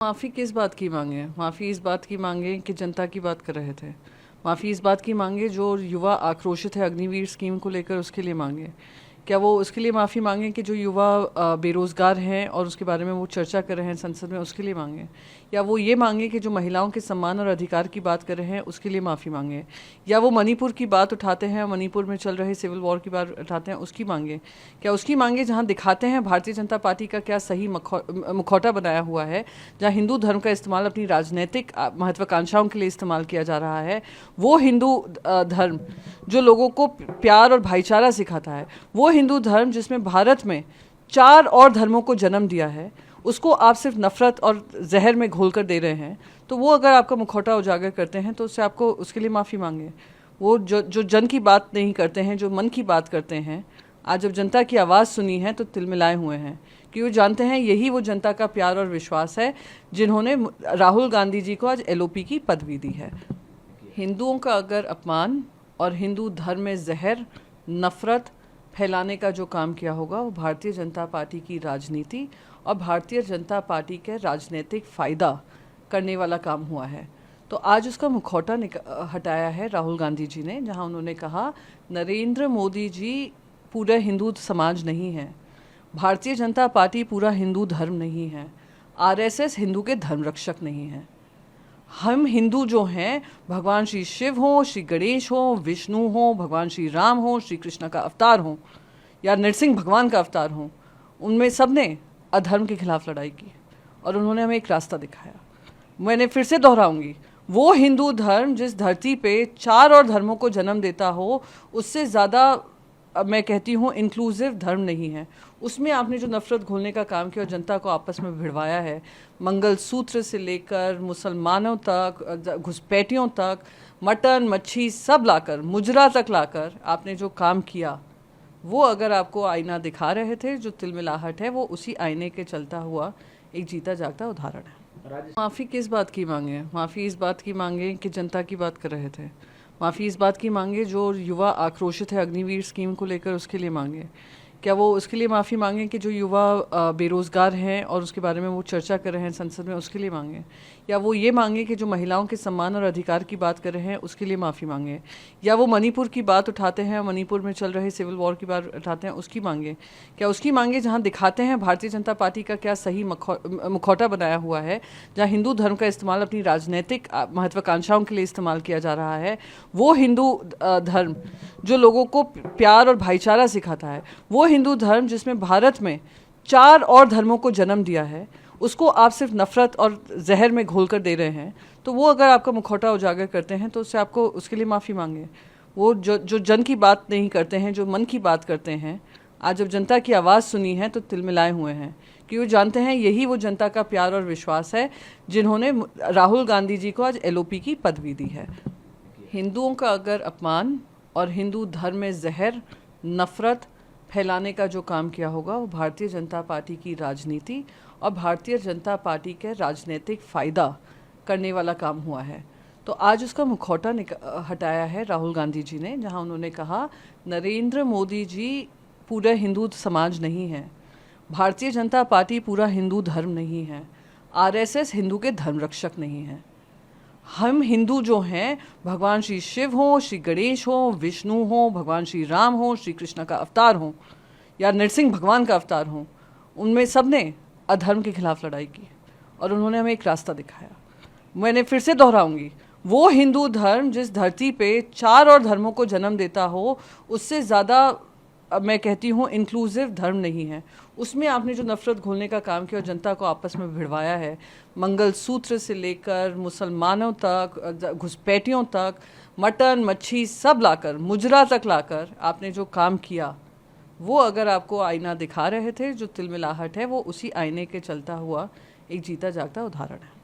माफ़ी किस बात की मांगे? माफ़ी इस बात की मांगे कि जनता की बात कर रहे थे। माफ़ी इस बात की मांगे जो युवा आक्रोशित है अग्निवीर स्कीम को लेकर, उसके लिए मांगे। क्या वो उसके लिए माफ़ी मांगे कि जो युवा बेरोज़गार हैं और उसके बारे में वो चर्चा कर रहे हैं संसद में, उसके लिए मांगे? या वो ये मांगे कि जो महिलाओं के सम्मान और अधिकार की बात कर रहे हैं, उसके लिए माफ़ी मांगे? या वो मणिपुर की बात उठाते हैं, मणिपुर में चल रहे सिविल वॉर की बात उठाते हैं, उसकी मांगे? क्या उसकी मांगे जहाँ दिखाते हैं भारतीय जनता पार्टी का क्या सही मुखौटा बनाया हुआ है, जहाँ हिंदू धर्म का इस्तेमाल अपनी राजनीतिक महत्वाकांक्षाओं के लिए इस्तेमाल किया जा रहा है? वो हिंदू धर्म जो लोगों को प्यार और भाईचारा सिखाता है, वो हिंदू धर्म जिसमें भारत में 4 और धर्मों को जन्म दिया है, उसको आप सिर्फ नफरत और जहर में घोल कर दे रहे हैं। तो वो अगर आपका मुखौटा उजागर करते हैं तो उससे आपको उसके लिए माफ़ी मांगे। वो जो जन की बात नहीं करते हैं, जो मन की बात करते हैं, आज जब जनता की आवाज़ सुनी है तो तिलमिलाए हुए हैं, कि वो जानते हैं यही वो जनता का प्यार और विश्वास है जिन्होंने राहुल गांधी जी को आज LOP की पदवी दी है। हिंदुओं का अगर अपमान और हिंदू धर्म में जहर, नफरत फैलाने का जो काम किया होगा, वो भारतीय जनता पार्टी की राजनीति और भारतीय जनता पार्टी के राजनीतिक फ़ायदा करने वाला काम हुआ है। तो आज उसका मुखौटा हटाया है राहुल गांधी जी ने, जहां उन्होंने कहा नरेंद्र मोदी जी पूरा हिंदू समाज नहीं है, भारतीय जनता पार्टी पूरा हिंदू धर्म नहीं है, RSS हिंदू के धर्म रक्षक नहीं है। हम हिंदू जो हैं, भगवान श्री शिव हों, श्री गणेश हों, विष्णु हों, भगवान श्री राम हों, श्री कृष्ण का अवतार हों, या नरसिंह भगवान का अवतार हों, उनमें सब ने अधर्म के खिलाफ लड़ाई की और उन्होंने हमें एक रास्ता दिखाया। मैंने फिर से दोहराऊंगी, वो हिंदू धर्म जिस धरती पे 4 और धर्मों को जन्म देता हो, उससे ज़्यादा अब मैं कहती हूँ इंक्लूसिव धर्म नहीं है। उसमें आपने जो नफरत घोलने का काम किया और जनता को आपस में भिड़वाया है, मंगलसूत्र से लेकर मुसलमानों तक, घुसपैठियों तक, मटन मच्छी सब लाकर, मुजरा तक लाकर आपने जो काम किया, वो अगर आपको आईना दिखा रहे थे, जो तिलमिलाहट है, वो उसी आईने के चलता हुआ एक जीता जागता उदाहरण है। माफ़ी किस बात की मांगे? माफ़ी इस बात की मांगे कि जनता की बात कर रहे थे। माफ़ी इस बात की मांगे जो युवा आक्रोशित है अग्निवीर स्कीम को लेकर, उसके लिए मांगे। क्या वो उसके लिए माफ़ी मांगे कि जो युवा बेरोज़गार हैं और उसके बारे में वो चर्चा कर रहे हैं संसद में, उसके लिए मांगे? या वो ये मांगे कि जो महिलाओं के सम्मान और अधिकार की बात कर रहे हैं, उसके लिए माफ़ी मांगे? या वो मणिपुर की बात उठाते हैं, मणिपुर में चल रहे सिविल वॉर की बात उठाते हैं, उसकी मांगे? क्या उसकी मांगे जहाँ दिखाते हैं भारतीय जनता पार्टी का क्या सही मुखौटा बनाया हुआ है, जहाँ हिंदू धर्म का इस्तेमाल अपनी राजनीतिक महत्वाकांक्षाओं के लिए इस्तेमाल किया जा रहा है, वो हिंदू धर्म जो लोगों को प्यार और भाईचारा सिखाता है, वो हिंदू धर्म जिसमें भारत में 4 और धर्मों को जन्म दिया है, उसको आप सिर्फ नफरत और जहर में घोल कर दे रहे हैं। तो वो अगर आपका मुखौटा उजागर करते हैं तो उससे आपको उसके लिए माफ़ी मांगे। वो जो जन की बात नहीं करते हैं, जो मन की बात करते हैं, आज जब जनता की आवाज़ सुनी है तो तिलमिलाए हुए हैं, कि वो जानते हैं यही वो जनता का प्यार और विश्वास है जिन्होंने राहुल गांधी जी को आज LOP की पदवी दी है। हिंदुओं का अगर अपमान और हिंदू धर्म में जहर, नफरत फैलाने का जो काम किया होगा, वो भारतीय जनता पार्टी की राजनीति और भारतीय जनता पार्टी के राजनीतिक फ़ायदा करने वाला काम हुआ है। तो आज उसका मुखौटा हटाया है राहुल गांधी जी ने, जहां उन्होंने कहा नरेंद्र मोदी जी पूरा हिंदू समाज नहीं है, भारतीय जनता पार्टी पूरा हिंदू धर्म नहीं है, RSS हिंदू के धर्म रक्षक नहीं है। हम हिंदू जो हैं, भगवान श्री शिव हों, श्री गणेश हों, विष्णु हों, भगवान श्री राम हों, श्री कृष्ण का अवतार हों, या नरसिंह भगवान का अवतार हों, उनमें सब ने अधर्म के खिलाफ लड़ाई की और उन्होंने हमें एक रास्ता दिखाया। मैंने फिर से दोहराऊंगी, वो हिंदू धर्म जिस धरती पे 4 और धर्मों को जन्म देता हो, उससे ज़्यादा अब मैं कहती हूँ इंक्लूसिव धर्म नहीं है। उसमें आपने जो नफरत घोलने का काम किया और जनता को आपस में भिड़वाया है, मंगलसूत्र से लेकर मुसलमानों तक, घुसपैठियों तक, मटन मच्छी सब लाकर, मुजरा तक लाकर आपने जो काम किया, वो अगर आपको आईना दिखा रहे थे, जो तिलमिलाहट है, वो उसी आईने के चलता हुआ एक जीता जागता उदाहरण है।